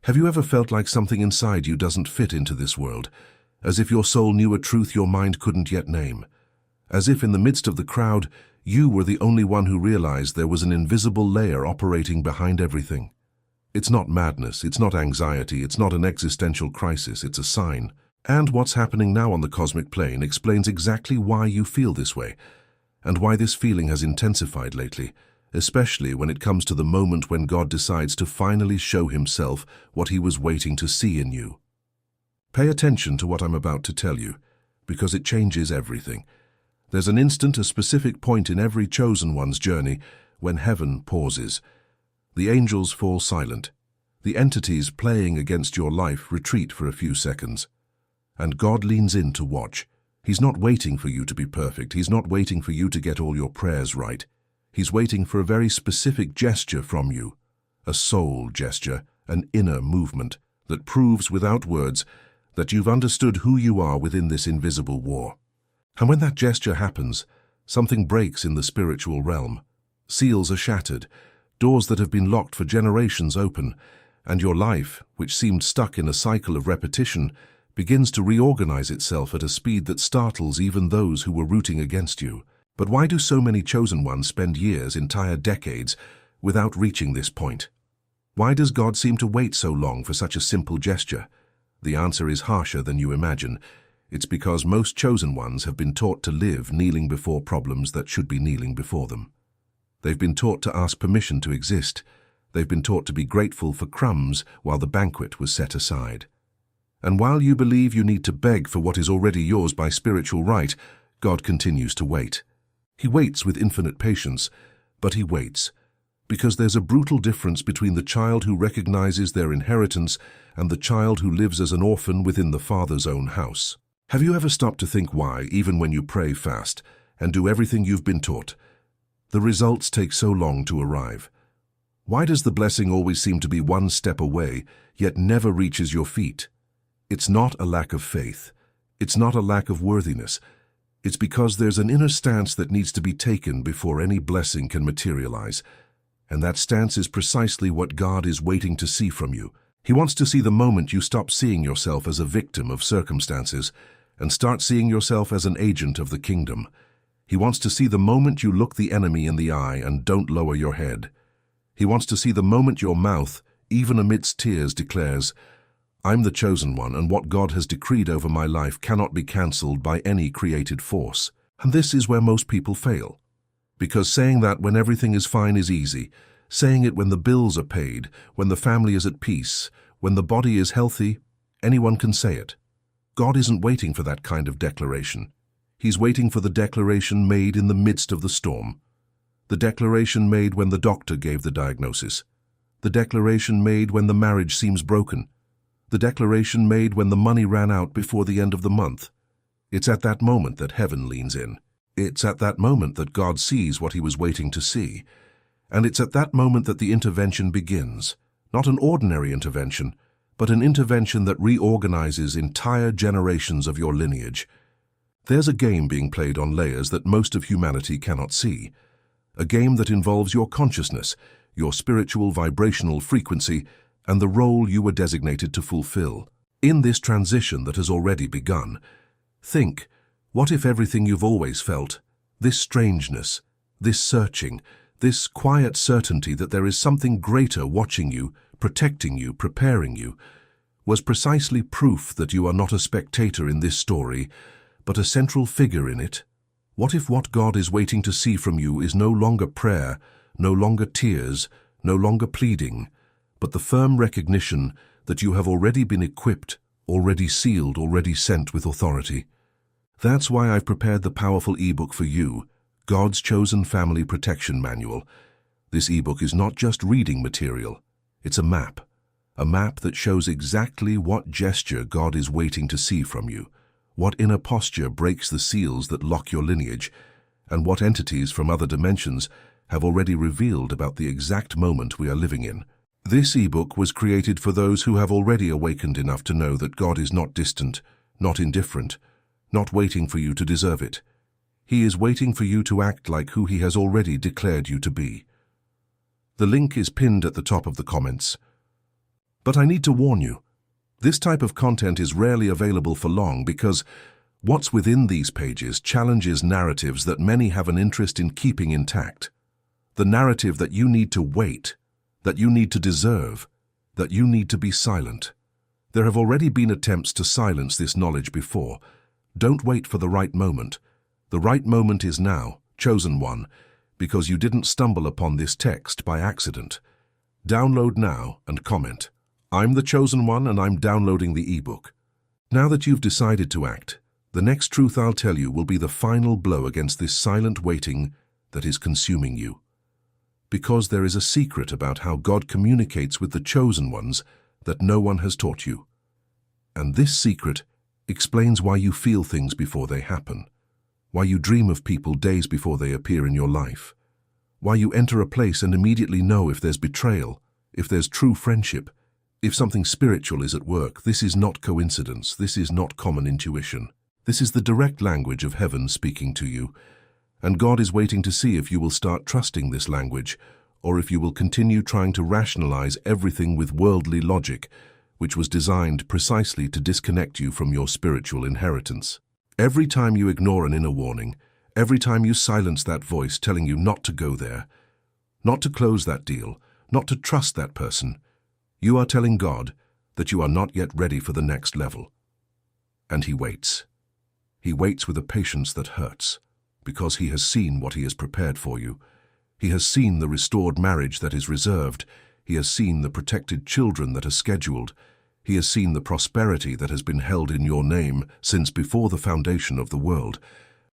Have you ever felt like something inside you doesn't fit into this world, as if your soul knew a truth your mind couldn't yet name? As if in the midst of the crowd, you were the only one who realized there was an invisible layer operating behind everything. It's not madness, it's not anxiety, it's not an existential crisis, it's a sign. And what's happening now on the cosmic plane explains exactly why you feel this way, and why this feeling has intensified lately, especially when it comes to the moment when God decides to finally show himself what he was waiting to see in you. Pay attention to what I'm about to tell you, because it changes everything. There's an instant, a specific point in every chosen one's journey when heaven pauses. The angels fall silent. The entities playing against your life retreat for a few seconds. And God leans in to watch. He's not waiting for you to be perfect. He's not waiting for you to get all your prayers right. He's waiting for a very specific gesture from you, a soul gesture, an inner movement that proves without words that you've understood who you are within this invisible war. And when that gesture happens, something breaks in the spiritual realm. Seals are shattered, doors that have been locked for generations open, and your life, which seemed stuck in a cycle of repetition, begins to reorganize itself at a speed that startles even those who were rooting against you. But why do so many chosen ones spend years, entire decades, without reaching this point? Why does God seem to wait so long for such a simple gesture? The answer is harsher than you imagine. It's because most chosen ones have been taught to live kneeling before problems that should be kneeling before them. They've been taught to ask permission to exist. They've been taught to be grateful for crumbs while the banquet was set aside. And while you believe you need to beg for what is already yours by spiritual right, God continues to wait. He waits with infinite patience, but he waits, because there's a brutal difference between the child who recognizes their inheritance and the child who lives as an orphan within the Father's own house. Have you ever stopped to think why, even when you pray fast and do everything you've been taught, the results take so long to arrive? Why does the blessing always seem to be one step away, yet never reaches your feet? It's not a lack of faith. It's not a lack of worthiness. It's because there's an inner stance that needs to be taken before any blessing can materialize. And that stance is precisely what God is waiting to see from you. He wants to see the moment you stop seeing yourself as a victim of circumstances and start seeing yourself as an agent of the kingdom. He wants to see the moment you look the enemy in the eye and don't lower your head. He wants to see the moment your mouth, even amidst tears, declares, "I'm the chosen one, and what God has decreed over my life cannot be cancelled by any created force." And this is where most people fail. Because saying that when everything is fine is easy. Saying it when the bills are paid, when the family is at peace, when the body is healthy, anyone can say it. God isn't waiting for that kind of declaration. He's waiting for the declaration made in the midst of the storm. The declaration made when the doctor gave the diagnosis. The declaration made when the marriage seems broken. The declaration made when the money ran out before the end of the month. It's at that moment that heaven leans in. It's at that moment that God sees what he was waiting to see. And it's at that moment that the intervention begins. Not an ordinary intervention, but an intervention that reorganizes entire generations of your lineage. There's a game being played on layers that most of humanity cannot see. A game that involves your consciousness, your spiritual vibrational frequency, and the role you were designated to fulfill. In this transition that has already begun, think, what if everything you've always felt, this strangeness, this searching, this quiet certainty that there is something greater watching you, protecting you, preparing you, was precisely proof that you are not a spectator in this story, but a central figure in it? What if what God is waiting to see from you is no longer prayer, no longer tears, no longer pleading, but the firm recognition that you have already been equipped, already sealed, already sent with authority? That's why I've prepared the powerful ebook for you, God's Chosen Family Protection Manual. This ebook is not just reading material, it's a map that shows exactly what gesture God is waiting to see from you, what inner posture breaks the seals that lock your lineage, and what entities from other dimensions have already revealed about the exact moment we are living in. This ebook was created for those who have already awakened enough to know that God is not distant, not indifferent, not waiting for you to deserve it. He is waiting for you to act like who he has already declared you to be. The link is pinned at the top of the comments. But I need to warn you, this type of content is rarely available for long because what's within these pages challenges narratives that many have an interest in keeping intact. The narrative that you need to wait, that you need to deserve, that you need to be silent. There have already been attempts to silence this knowledge before. Don't wait for the right moment. The right moment is now, chosen one, because you didn't stumble upon this text by accident. Download now and comment. I'm the chosen one and I'm downloading the ebook. Now that you've decided to act, the next truth I'll tell you will be the final blow against this silent waiting that is consuming you. Because there is a secret about how God communicates with the chosen ones that no one has taught you. And this secret explains why you feel things before they happen, why you dream of people days before they appear in your life, why you enter a place and immediately know if there's betrayal, if there's true friendship, if something spiritual is at work. This is not coincidence. This is not common intuition. This is the direct language of heaven speaking to you. And God is waiting to see if you will start trusting this language, or if you will continue trying to rationalize everything with worldly logic, which was designed precisely to disconnect you from your spiritual inheritance. Every time you ignore an inner warning, every time you silence that voice telling you not to go there, not to close that deal, not to trust that person, you are telling God that you are not yet ready for the next level. And He waits. He waits with a patience that hurts, because He has seen what He has prepared for you. He has seen the restored marriage that is reserved. He has seen the protected children that are scheduled. He has seen the prosperity that has been held in your name since before the foundation of the world.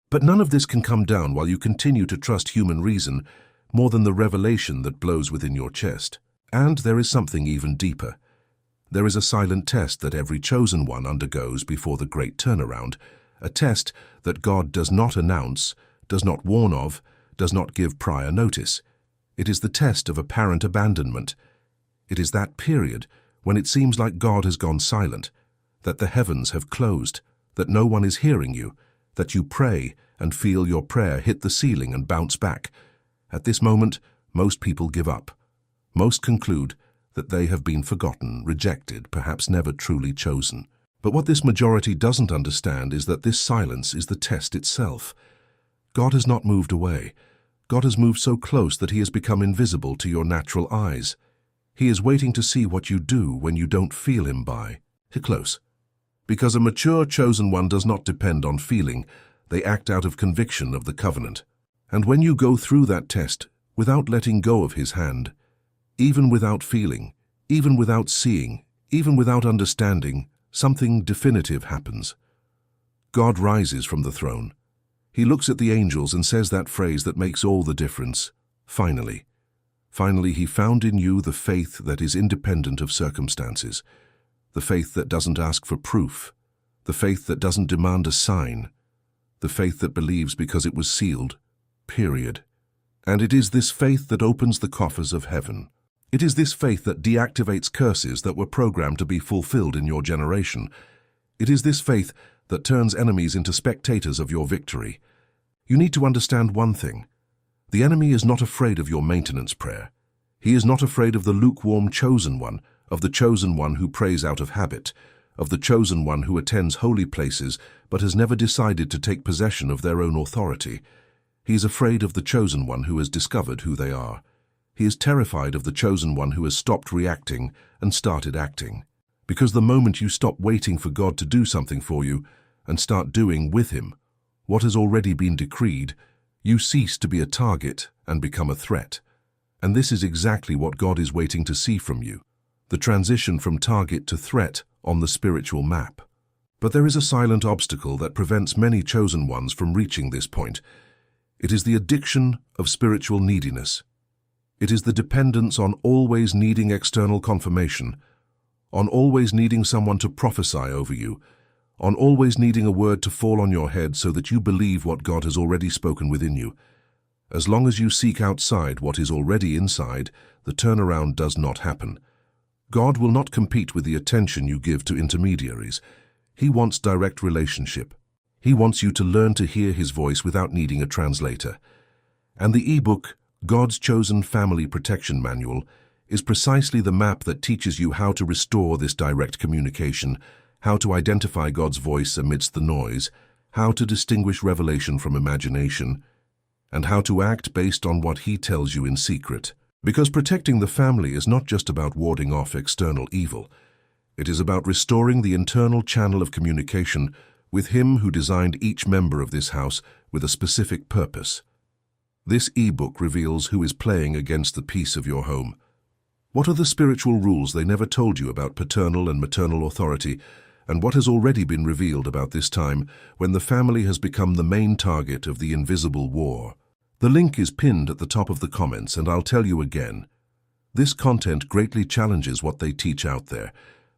But none of this can come down while you continue to trust human reason more than the revelation that blows within your chest. And there is something even deeper. There is a silent test that every chosen one undergoes before the great turnaround, a test that God does not announce, does not warn of, does not give prior notice. It is the test of apparent abandonment. It is that period when it seems like God has gone silent, that the heavens have closed, that no one is hearing you, that you pray and feel your prayer hit the ceiling and bounce back. At this moment, most people give up. Most conclude that they have been forgotten, rejected, perhaps never truly chosen. But what this majority doesn't understand is that this silence is the test itself. God has not moved away. God has moved so close that He has become invisible to your natural eyes. He is waiting to see what you do when you don't feel Him by. Close. Because a mature chosen one does not depend on feeling. They act out of conviction of the covenant. And when you go through that test without letting go of His hand, even without feeling, even without seeing, even without understanding, something definitive happens. God rises from the throne. He looks at the angels and says that phrase that makes all the difference. Finally. Finally, He found in you the faith that is independent of circumstances, the faith that doesn't ask for proof, the faith that doesn't demand a sign, the faith that believes because it was sealed, period. And it is this faith that opens the coffers of heaven. It is this faith that deactivates curses that were programmed to be fulfilled in your generation. It is this faith that turns enemies into spectators of your victory. You need to understand one thing. The enemy is not afraid of your maintenance prayer. He is not afraid of the lukewarm chosen one, of the chosen one who prays out of habit, of the chosen one who attends holy places but has never decided to take possession of their own authority. He is afraid of the chosen one who has discovered who they are. He is terrified of the chosen one who has stopped reacting and started acting. Because the moment you stop waiting for God to do something for you and start doing with Him what has already been decreed, you cease to be a target and become a threat. And this is exactly what God is waiting to see from you, the transition from target to threat on the spiritual map. But there is a silent obstacle that prevents many chosen ones from reaching this point. It is the addiction of spiritual neediness. It is the dependence on always needing external confirmation, on always needing someone to prophesy over you, on always needing a word to fall on your head so that you believe what God has already spoken within you. As long as you seek outside what is already inside, the turnaround does not happen. God will not compete with the attention you give to intermediaries. He wants direct relationship. He wants you to learn to hear His voice without needing a translator. And the ebook, God's Chosen Family Protection Manual, is precisely the map that teaches you how to restore this direct communication, how to identify God's voice amidst the noise, how to distinguish revelation from imagination, and how to act based on what He tells you in secret. Because protecting the family is not just about warding off external evil. It is about restoring the internal channel of communication with Him who designed each member of this house with a specific purpose. This e-book reveals who is playing against the peace of your home. What are the spiritual rules they never told you about paternal and maternal authority, and what has already been revealed about this time when the family has become the main target of the invisible war? The link is pinned at the top of the comments, and I'll tell you again. This content greatly challenges what they teach out there.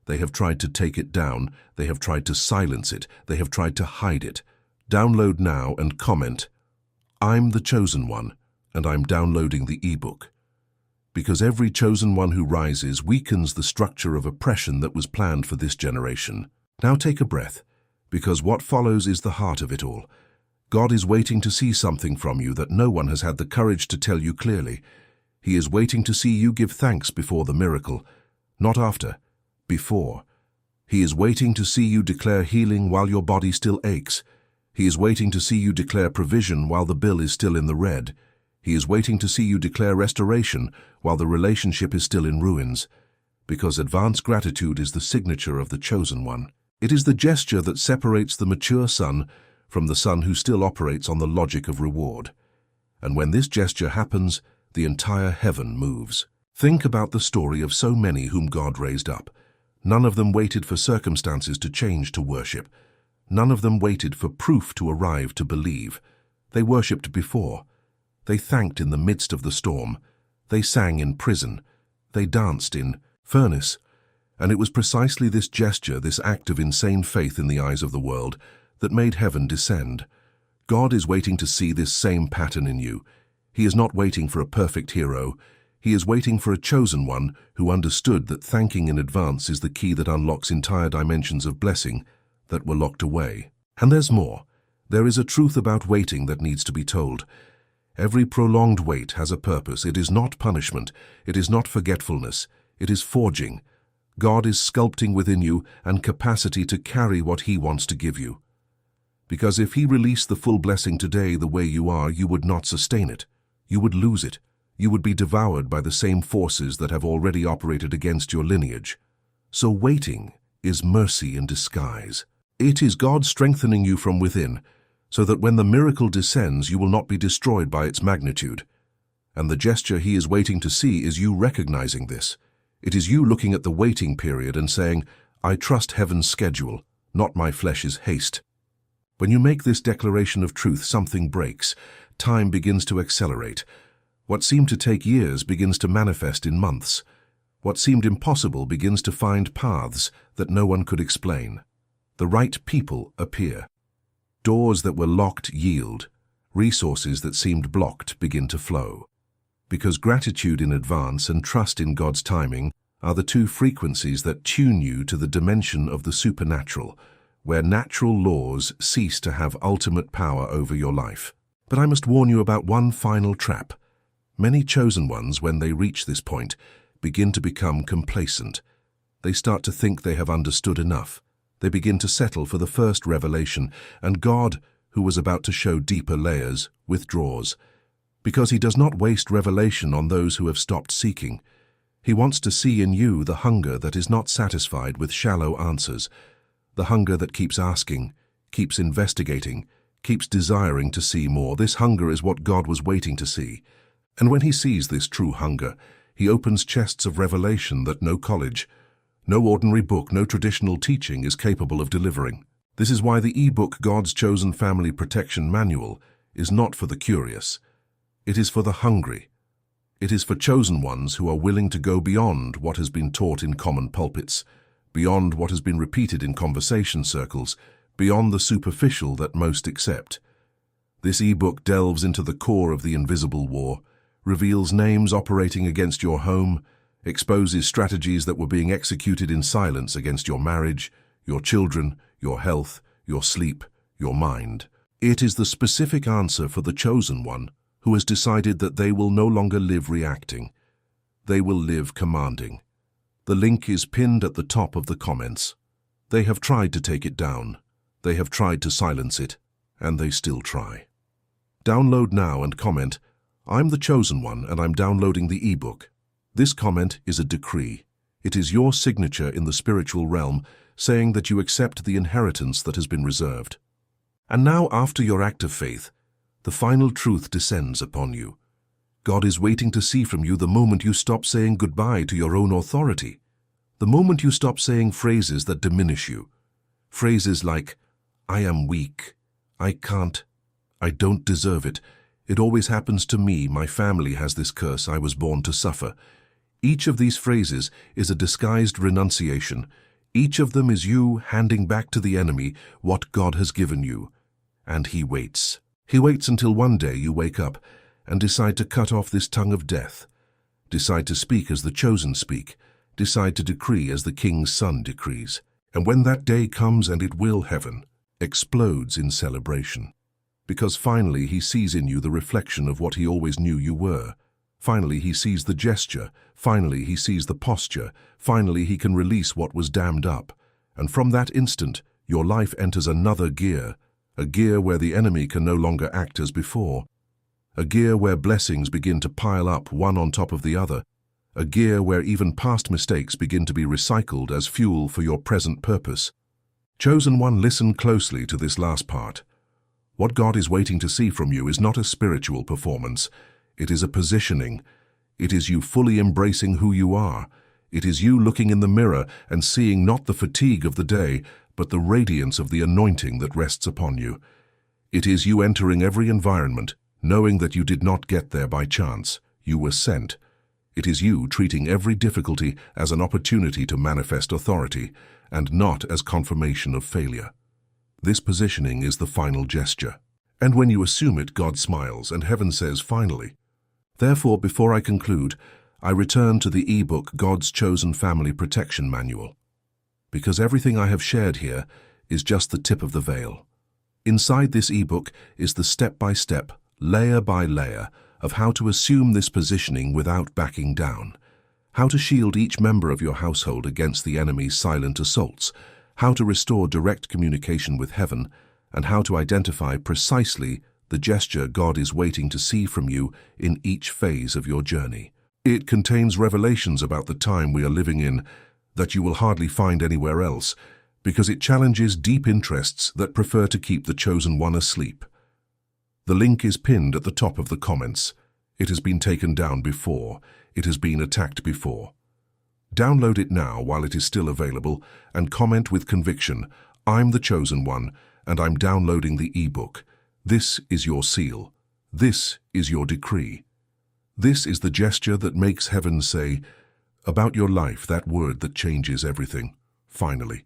They have tried to take it down, they have tried to silence it, they have tried to hide it. Download now and comment, "I'm the chosen one, and I'm downloading the ebook." Because every chosen one who rises weakens the structure of oppression that was planned for this generation. Now take a breath, because what follows is the heart of it all. God is waiting to see something from you that no one has had the courage to tell you clearly. He is waiting to see you give thanks before the miracle, not after, before. He is waiting to see you declare healing while your body still aches. He is waiting to see you declare provision while the bill is still in the red. He is waiting to see you declare restoration while the relationship is still in ruins. Because advanced gratitude is the signature of the chosen one. It is the gesture that separates the mature son from the son who still operates on the logic of reward. And when this gesture happens, the entire heaven moves. Think about the story of so many whom God raised up. None of them waited for circumstances to change to worship. None of them waited for proof to arrive to believe. They worshipped before. They thanked in the midst of the storm. They sang in prison. They danced in furnace. And it was precisely this gesture, this act of insane faith in the eyes of the world, that made heaven descend. God is waiting to see this same pattern in you. He is not waiting for a perfect hero. He is waiting for a chosen one who understood that thanking in advance is the key that unlocks entire dimensions of blessing that were locked away. And there's more. There is a truth about waiting that needs to be told. Every prolonged wait has a purpose. It is not punishment. It is not forgetfulness. It is forging. God is sculpting within you and capacity to carry what He wants to give you. Because if He released the full blessing today the way you are, you would not sustain it. You would lose it. You would be devoured by the same forces that have already operated against your lineage. So waiting is mercy in disguise. It is God strengthening you from within, so that when the miracle descends, you will not be destroyed by its magnitude. And the gesture He is waiting to see is you recognizing this. It is you looking at the waiting period and saying, "I trust heaven's schedule, not my flesh's haste." When you make this declaration of truth, something breaks. Time begins to accelerate. What seemed to take years begins to manifest in months. What seemed impossible begins to find paths that no one could explain. The right people appear. Doors that were locked yield. Resources that seemed blocked begin to flow. Because gratitude in advance and trust in God's timing are the two frequencies that tune you to the dimension of the supernatural, where natural laws cease to have ultimate power over your life. But I must warn you about one final trap. Many chosen ones, when they reach this point, begin to become complacent. They start to think they have understood enough. They begin to settle for the first revelation, and God, who was about to show deeper layers, withdraws. Because He does not waste revelation on those who have stopped seeking. He wants to see in you the hunger that is not satisfied with shallow answers, the hunger that keeps asking, keeps investigating, keeps desiring to see more. This hunger is what God was waiting to see. And when He sees this true hunger, He opens chests of revelation that no college, no ordinary book, no traditional teaching is capable of delivering. This is why the e-book God's Chosen Family Protection Manual is not for the curious. It is for the hungry. It is for chosen ones who are willing to go beyond what has been taught in common pulpits, beyond what has been repeated in conversation circles, beyond the superficial that most accept. This e-book delves into the core of the invisible war, reveals names operating against your home, exposes strategies that were being executed in silence against your marriage, your children, your health, your sleep, your mind. It is the specific answer for the chosen one who has decided that they will no longer live reacting. they will live commanding. The link is pinned at the top of the comments. They have tried to take it down. They have tried to silence it, and they still try. Download now and comment, "I'm the chosen one and I'm downloading the ebook." This comment is a decree. It is your signature in the spiritual realm saying that you accept the inheritance that has been reserved. And now, after your act of faith, the final truth descends upon you. God is waiting to see from you the moment you stop saying goodbye to your own authority, the moment you stop saying phrases that diminish you. Phrases like, "I am weak," "I can't," "I don't deserve it," "It always happens to me," "My family has this curse, I was born to suffer." Each of these phrases is a disguised renunciation. Each of them is you handing back to the enemy what God has given you. And he waits. He waits until one day you wake up and decide to cut off this tongue of death. Decide to speak as the chosen speak. Decide to decree as the King's Son decrees. And when that day comes, and it will, heaven explodes in celebration. Because finally he sees in you the reflection of what he always knew you were. Finally he sees the gesture. Finally he sees the posture. Finally he can release what was dammed up. And from that instant, your life enters another gear, a gear where the enemy can no longer act as before, a gear where blessings begin to pile up one on top of the other, a gear where even past mistakes begin to be recycled as fuel for your present purpose. Chosen one, listen closely to this last part. What God is waiting to see from you is not a spiritual performance. It is a positioning. It is you fully embracing who you are. It is you looking in the mirror and seeing not the fatigue of the day, but the radiance of the anointing that rests upon you. It is you entering every environment, knowing that you did not get there by chance. You were sent. It is you treating every difficulty as an opportunity to manifest authority, and not as confirmation of failure. This positioning is the final gesture. And when you assume it, God smiles, and heaven says, "Finally." Therefore, before I conclude, I return to the ebook God's Chosen Family Protection Manual. Because everything I have shared here is just the tip of the veil. Inside this ebook is the step-by-step, layer by layer, of how to assume this positioning without backing down, how to shield each member of your household against the enemy's silent assaults, how to restore direct communication with heaven, and how to identify precisely the gesture God is waiting to see from you in each phase of your journey. It contains revelations about the time we are living in that you will hardly find anywhere else, because it challenges deep interests that prefer to keep the chosen one asleep. The link is pinned at the top of the comments. It has been taken down before. It has been attacked before. Download it now while it is still available and comment with conviction, "I'm the chosen one, and I'm downloading the ebook." This is your seal. This is your decree. This is the gesture that makes heaven say, about your life, that word that changes everything. Finally.